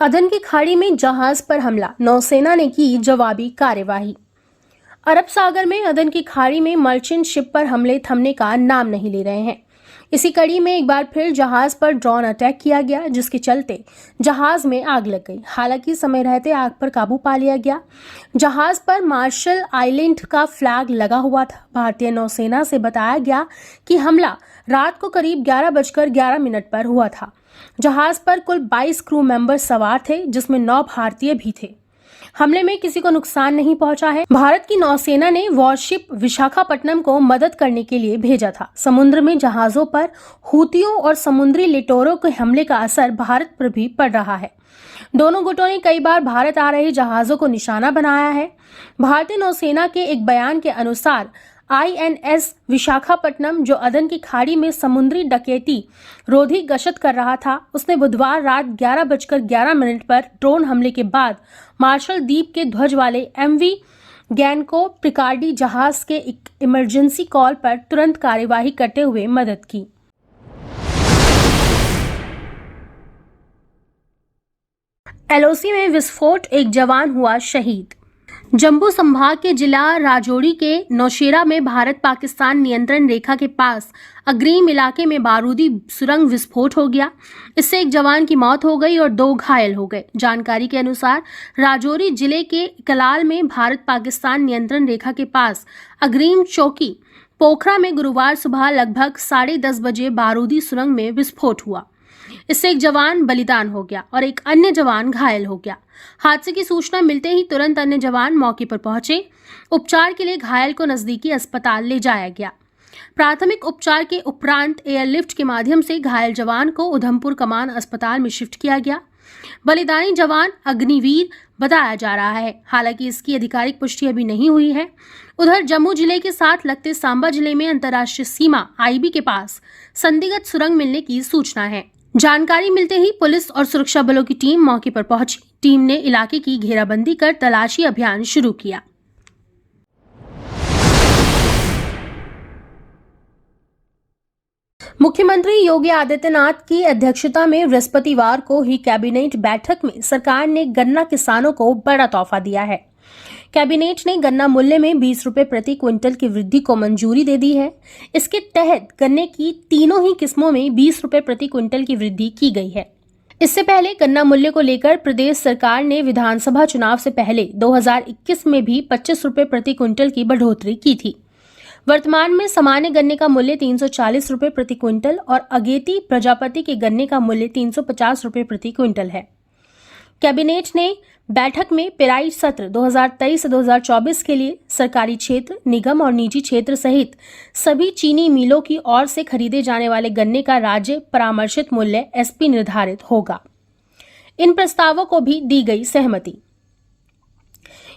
अदन की खाड़ी में जहाज पर हमला, नौसेना ने की जवाबी कार्यवाही। अरब सागर में अदन की खाड़ी में मर्चेंट शिप पर हमले थमने का नाम नहीं ले रहे हैं। इसी कड़ी में एक बार फिर जहाज पर ड्रोन अटैक किया गया, जिसके चलते जहाज में आग लग गई। हालांकि समय रहते आग पर काबू पा लिया गया। जहाज पर मार्शल आइलैंड का फ्लैग लगा हुआ था। भारतीय नौसेना से बताया गया कि हमला रात को करीब 11:11 पर हुआ था। जहाज पर कुल 22 क्रू मेंबर सवार थे, जिसमें 9 भारतीय भी थे। हमले में किसी को नुकसान नहीं पहुंचा है। भारत की नौसेना ने वॉरशिप विशाखापट्टनम को मदद करने के लिए भेजा था। समुद्र में जहाजों पर हूतियों और समुद्री लिटोरों के हमले का असर भारत पर भी पड़ रहा है। दोनों गुटों ने कई बार भारत आ रहे जहाजों को निशाना बनाया है। भारतीय नौसेना के एक बयान के अनुसार INS विशाखापट्टनम, जो अदन की खाड़ी में समुद्री डकैती रोधी गश्त कर रहा था, उसने बुधवार रात 11:11 पर ड्रोन हमले के बाद मार्शल द्वीप के ध्वज वाले MV गैनको पिकार्डी जहाज के एक इमरजेंसी कॉल पर तुरंत कार्यवाही करते हुए मदद की। LOC में विस्फोट, एक जवान हुआ शहीद। जम्मू संभाग के जिला राजौरी के नौशेरा में भारत पाकिस्तान नियंत्रण रेखा के पास अग्रीम इलाके में बारूदी सुरंग विस्फोट हो गया। इससे एक जवान की मौत हो गई और 2 घायल हो गए। जानकारी के अनुसार राजौरी जिले के कलाल में भारत पाकिस्तान नियंत्रण रेखा के पास अग्रीम चौकी पोखरा में गुरुवार सुबह लगभग 10:30 बजे बारूदी सुरंग में विस्फोट हुआ। इससे एक जवान बलिदान हो गया और एक अन्य जवान घायल हो गया। हादसे की सूचना मिलते ही तुरंत अन्य जवान मौके पर पहुंचे। उपचार के लिए घायल को नजदीकी अस्पताल ले जाया गया। प्राथमिक उपचार के उपरांत एयरलिफ्ट के माध्यम से घायल जवान को उधमपुर कमान अस्पताल में शिफ्ट किया गया। बलिदानी जवान अग्निवीर बताया जा रहा है। हालांकि इसकी आधिकारिक पुष्टि अभी नहीं हुई है। उधर जम्मू जिले के साथ लगते सांबा जिले में अंतर्राष्ट्रीय सीमा IB के पास संदिग्ध सुरंग मिलने की सूचना है। जानकारी मिलते ही पुलिस और सुरक्षा बलों की टीम मौके पर पहुंची। टीम ने इलाके की घेराबंदी कर तलाशी अभियान शुरू किया। मुख्यमंत्री योगी आदित्यनाथ की अध्यक्षता में बृहस्पतिवार को हुई कैबिनेट बैठक में सरकार ने गन्ना किसानों को बड़ा तोहफा दिया है। कैबिनेट ने गन्ना मूल्य में 20 रुपए प्रति क्विंटल की वृद्धि को मंजूरी दे दी है। इसके तहत गन्ने की तीनों ही किस्मों में 20 रुपए प्रति क्विंटल की वृद्धि की गई है। इससे पहले गन्ना मूल्य को लेकर प्रदेश सरकार ने विधानसभा चुनाव से पहले 2021 में भी 25 रुपए प्रति क्विंटल की बढ़ोतरी की थी। वर्तमान में सामान्य गन्ने का मूल्य 340 रुपए प्रति क्विंटल और अगेती प्रजापति के गन्ने का मूल्य 350 रुपए प्रति क्विंटल है। कैबिनेट ने बैठक में पेराई सत्र 2023 से 2024 के लिए सरकारी क्षेत्र, निगम और निजी क्षेत्र सहित सभी चीनी मिलों की ओर से खरीदे जाने वाले गन्ने का राज्य परामर्शित मूल्य SP निर्धारित होगा। इन प्रस्तावों को भी दी गई सहमति।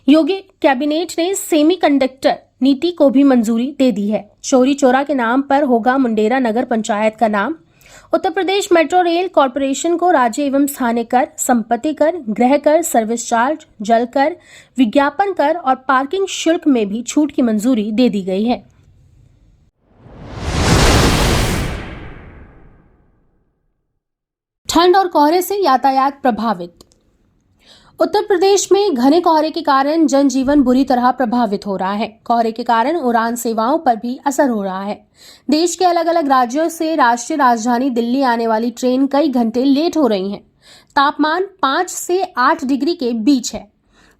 योगी कैबिनेट ने सेमीकंडक्टर नीति को भी मंजूरी दे दी है। चौरी चौरा के नाम पर होगा मुंडेरा नगर पंचायत का नाम। Uttar Pradesh metro rail corporation को राज्य एवं स्थानीय कर, संपत्ति कर, गृह कर, सर्विस चार्ज, जल कर, विज्ञापन कर और पार्किंग शुल्क में भी छूट की मंजूरी दे दी गई है। ठंड और कोहरे से यातायात प्रभावित। उत्तर प्रदेश में घने कोहरे के कारण जनजीवन बुरी तरह प्रभावित हो रहा है। कोहरे के कारण उड़ान सेवाओं पर भी असर हो रहा है। देश के अलग अलग राज्यों से राष्ट्रीय राजधानी दिल्ली आने वाली ट्रेन कई घंटे लेट हो रही हैं। तापमान 5 से 8 डिग्री के बीच है।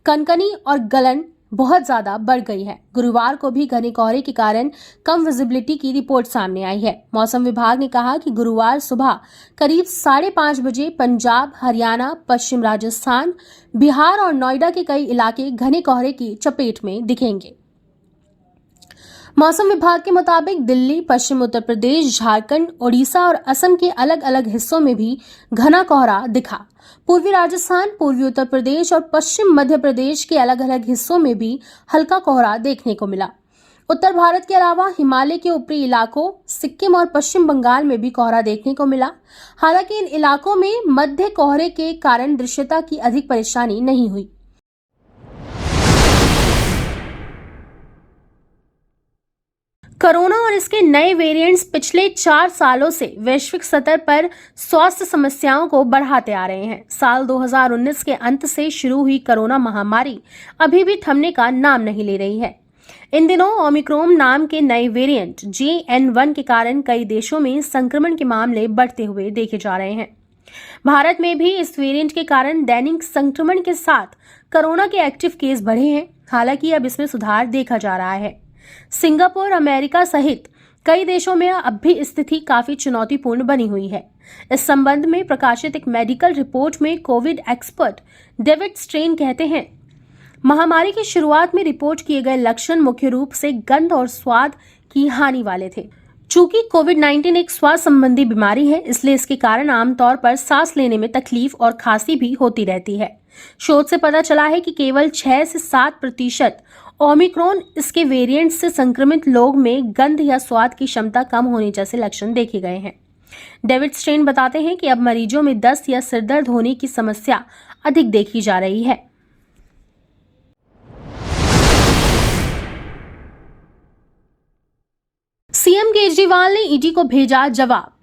कनकनी और गलन बहुत ज्यादा बढ़ गई है। गुरुवार को भी घने कोहरे के कारण कम विजिबिलिटी की रिपोर्ट सामने आई है। मौसम विभाग ने कहा कि गुरुवार सुबह करीब 5:30 बजे पंजाब, हरियाणा, पश्चिम राजस्थान, बिहार और नोएडा के कई इलाके घने कोहरे की चपेट में दिखेंगे। मौसम विभाग के मुताबिक दिल्ली, पश्चिम उत्तर प्रदेश, झारखंड, ओडिशा और असम के अलग अलग हिस्सों में भी घना कोहरा दिखा। पूर्वी राजस्थान, पूर्वी उत्तर प्रदेश और पश्चिम मध्य प्रदेश के अलग अलग हिस्सों में भी हल्का कोहरा देखने को मिला। उत्तर भारत के अलावा हिमालय के ऊपरी इलाकों, सिक्किम और पश्चिम बंगाल में भी कोहरा देखने को मिला। हालांकि इन इलाकों में मध्य कोहरे के कारण दृश्यता की अधिक परेशानी नहीं हुई। कोरोना और इसके नए वेरिएंट्स पिछले 4 सालों से वैश्विक स्तर पर स्वास्थ्य समस्याओं को बढ़ाते आ रहे हैं। साल 2019 के अंत से शुरू हुई कोरोना महामारी अभी भी थमने का नाम नहीं ले रही है। इन दिनों ओमिक्रॉन नाम के नए वेरिएंट JN1 के कारण कई देशों में संक्रमण के मामले बढ़ते हुए देखे जा रहे हैं। भारत में भी इस वेरिएंट के कारण दैनिक संक्रमण के साथ कोरोना के एक्टिव केस बढ़े हैं। हालांकि अब इसमें सुधार देखा जा रहा है। सिंगापुर, अमेरिका सहित कई देशों में अब भी स्थिति काफी चुनौतीपूर्ण बनी हुई है। इस संबंध में प्रकाशित एक मेडिकल रिपोर्ट में कोविड एक्सपर्ट डेविड स्ट्रेन कहते हैं, महामारी की शुरुआत में रिपोर्ट किए गए लक्षण मुख्य रूप से गंध और स्वाद की हानि वाले थे। चूंकि कोविड-19 एक श्वास संबंधी बीमारी है, इसलिए इसके कारण आमतौर पर सांस लेने में तकलीफ और खांसी भी होती रहती है। शोध से पता चला है कि केवल 6 से 7% ओमिक्रॉन इसके वेरिएंट से संक्रमित लोग में गंध या स्वाद की क्षमता कम होने जैसे लक्षण देखे गए हैं। डेविड स्ट्रेन बताते हैं कि अब मरीजों में दस्त या सिरदर्द होने की समस्या अधिक देखी जा रही है। सीएम केजरीवाल ने ईडी को भेजा जवाब।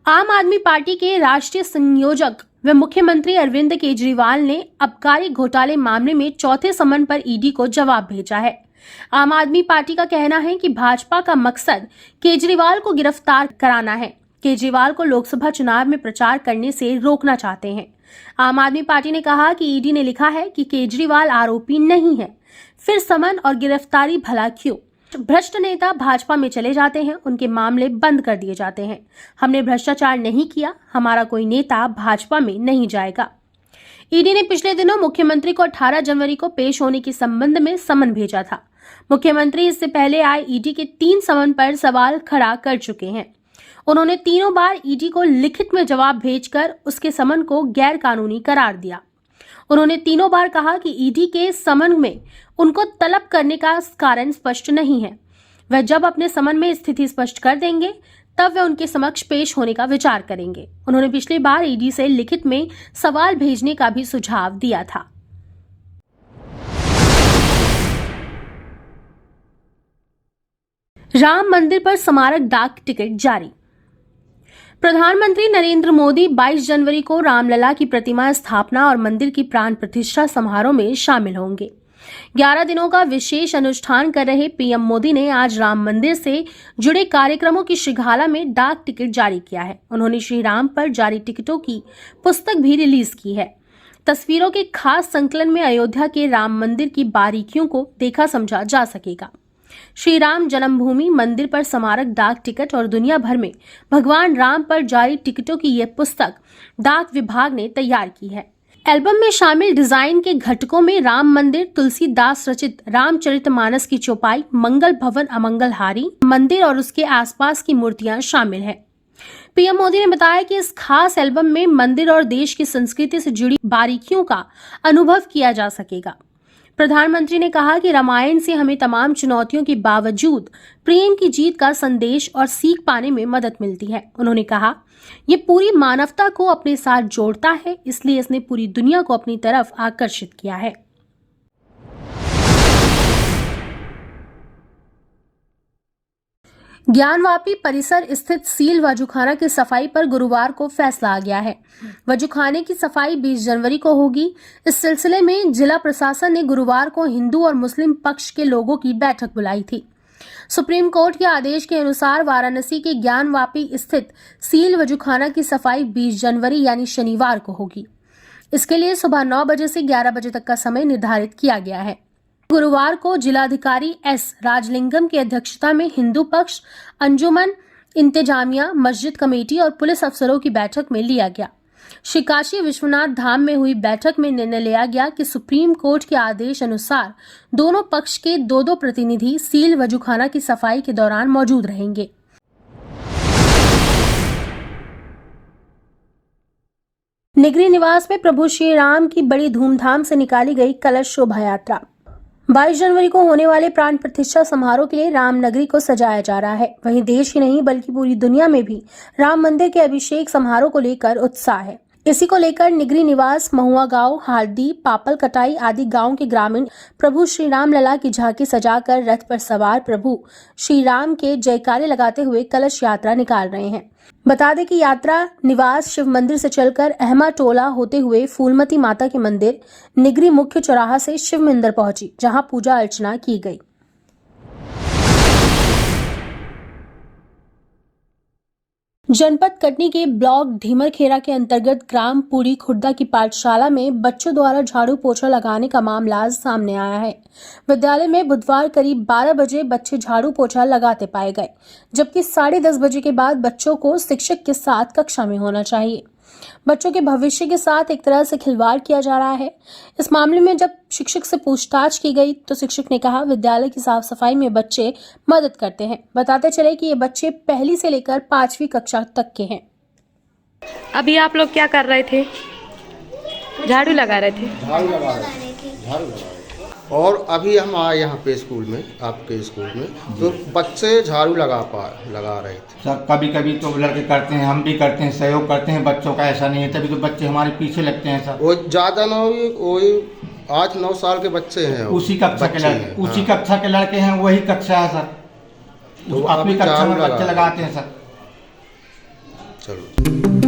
आम आदमी पार्टी के राष्ट्रीय संयोजक व मुख्यमंत्री अरविंद केजरीवाल ने आबकारी घोटाले मामले में चौथे समन पर ईडी को जवाब भेजा है। आम आदमी पार्टी का कहना है कि भाजपा का मकसद केजरीवाल को गिरफ्तार कराना है। केजरीवाल को लोकसभा चुनाव में प्रचार करने से रोकना चाहते हैं। आम आदमी पार्टी ने कहा कि ईडी ने लिखा है कि केजरीवाल आरोपी नहीं है, फिर समन और गिरफ्तारी भला क्यों? भ्रष्ट नेता भाजपा में चले जाते हैं, उनके मामले बंद कर दिए जाते हैं। हमने भ्रष्टाचार नहीं किया, हमारा कोई नेता भाजपा में नहीं जाएगा। ईडी ने पिछले दिनों मुख्यमंत्री को 18 जनवरी को पेश होने के संबंध में समन भेजा था। मुख्यमंत्री इससे पहले आए ईडी के 3 समन पर सवाल खड़ा कर चुके हैं। उन्होंने तीनों बार ईडी को लिखित में जवाब भेजकर उसके समन को गैर कानूनी करार दिया। उन्होंने तीनों बार कहा कि ईडी के समन में उनको तलब करने का कारण स्पष्ट नहीं है। वह जब अपने समन में स्थिति स्पष्ट कर देंगे तब वे उनके समक्ष पेश होने का विचार करेंगे। उन्होंने पिछली बार ईडी से लिखित में सवाल भेजने का भी सुझाव दिया था। राम मंदिर पर स्मारक डाक टिकट जारी। प्रधानमंत्री नरेंद्र मोदी 22 जनवरी को रामलला की प्रतिमा स्थापना और मंदिर की प्राण प्रतिष्ठा समारोह में शामिल होंगे। 11 दिनों का विशेष अनुष्ठान कर रहे पीएम मोदी ने आज राम मंदिर से जुड़े कार्यक्रमों की श्रृंखला में डाक टिकट जारी किया है। उन्होंने श्री राम पर जारी टिकटों की पुस्तक भी रिलीज की है। तस्वीरों के खास संकलन में अयोध्या के राम मंदिर की बारीकियों को देखा समझा जा सकेगा। श्री राम जन्मभूमि मंदिर पर स्मारक डाक टिकट और दुनिया भर में भगवान राम पर जारी टिकटों की यह पुस्तक डाक विभाग ने तैयार की है। एल्बम में शामिल डिजाइन के घटकों में राम मंदिर, तुलसीदास रचित रामचरितमानस की चौपाई, मंगल भवन अमंगलहारी मंदिर और उसके आसपास की मूर्तियां शामिल हैं। पीएम मोदी ने बताया कि इस खास एल्बम में मंदिर और देश की संस्कृति से जुड़ी बारीकियों का अनुभव किया जा सकेगा। प्रधानमंत्री ने कहा कि रामायण से हमें तमाम चुनौतियों के बावजूद प्रेम की जीत का संदेश और सीख पाने में मदद मिलती है। उन्होंने कहा, ये पूरी मानवता को अपने साथ जोड़ता है, इसलिए इसने पूरी दुनिया को अपनी तरफ आकर्षित किया है। ज्ञानवापी परिसर स्थित सील वजूखाना की सफाई पर गुरुवार को फैसला आ गया है। वजूखाने की सफाई 20 जनवरी को होगी। इस सिलसिले में जिला प्रशासन ने गुरुवार को हिंदू और मुस्लिम पक्ष के लोगों की बैठक बुलाई थी। सुप्रीम कोर्ट के आदेश के अनुसार वाराणसी के ज्ञानवापी स्थित सील वजूखाना की सफाई 20 जनवरी यानी शनिवार को होगी। इसके लिए सुबह 9 बजे से 11 बजे तक का समय निर्धारित किया गया है। गुरुवार को जिलाधिकारी एस राजलिंगम की अध्यक्षता में हिंदू पक्ष, अंजुमन इंतजामिया, मस्जिद कमेटी और पुलिस अफसरों की बैठक में लिया गया। श्री काशी विश्वनाथ धाम में हुई बैठक में निर्णय लिया गया कि सुप्रीम कोर्ट के आदेश अनुसार दोनों पक्ष के 2-2 प्रतिनिधि सील वजूखाना की सफाई के दौरान मौजूद रहेंगे। निगरी निवास में प्रभु श्री राम की बड़ी धूमधाम से निकाली गई कलश शोभा यात्रा। 22 जनवरी को होने वाले प्राण प्रतिष्ठा समारोह के लिए रामनगरी को सजाया जा रहा है। वहीं देश ही नहीं बल्कि पूरी दुनिया में भी राम मंदिर के अभिषेक समारोह को लेकर उत्साह है। इसी को लेकर निगरी निवास, महुआ गांव, हार्दी, पापल कटाई आदि गांव के ग्रामीण प्रभु श्री राम लला की झांकी सजाकर रथ पर सवार प्रभु श्री राम के जयकारे लगाते हुए कलश यात्रा निकाल रहे हैं। बता दें कि यात्रा निवास शिव मंदिर से चलकर अहमा टोला होते हुए फूलमती माता के मंदिर निगरी मुख्य चौराहा से शिव मंदिर पहुंची, जहां पूजा अर्चना की गई। जनपद कटनी के ब्लॉक ढीमरखेड़ा के अंतर्गत ग्राम पूरी खुर्दा की पाठशाला में बच्चों द्वारा झाड़ू पोछा लगाने का मामला सामने आया है। विद्यालय में बुधवार करीब 12 बजे बच्चे झाड़ू पोछा लगाते पाए गए, जबकि 10:30 बजे के बाद बच्चों को शिक्षक के साथ कक्षा में होना चाहिए। बच्चों के भविष्य के साथ एक तरह से खिलवाड़ किया जा रहा है। इस मामले में जब शिक्षक से पूछताछ की गई तो शिक्षक ने कहा, विद्यालय की साफ सफाई में बच्चे मदद करते हैं। बताते चले कि ये बच्चे पहली से लेकर 5वीं कक्षा तक के हैं। अभी आप लोग क्या कर रहे थे? झाड़ू लगा रहे थे। झाड़ू लगा रहे थे। और अभी हम आए यहाँ पे स्कूल में, आपके स्कूल में, तो बच्चे झाड़ू लगा रहे थे। सर कभी कभी तो लड़के करते हैं, हम भी करते हैं, सहयोग करते हैं बच्चों का, ऐसा नहीं है, तभी तो बच्चे हमारे पीछे लगते हैं सर। वो ज़्यादा ना वही 8-9 साल के बच्चे हैं। उसी कक्षा के लड़के, उसी कक्षा के लड़के हैं, वही कक्षा है सर, तो अपनी कक्षा में बच्चे लगाते हैं सर। चलो।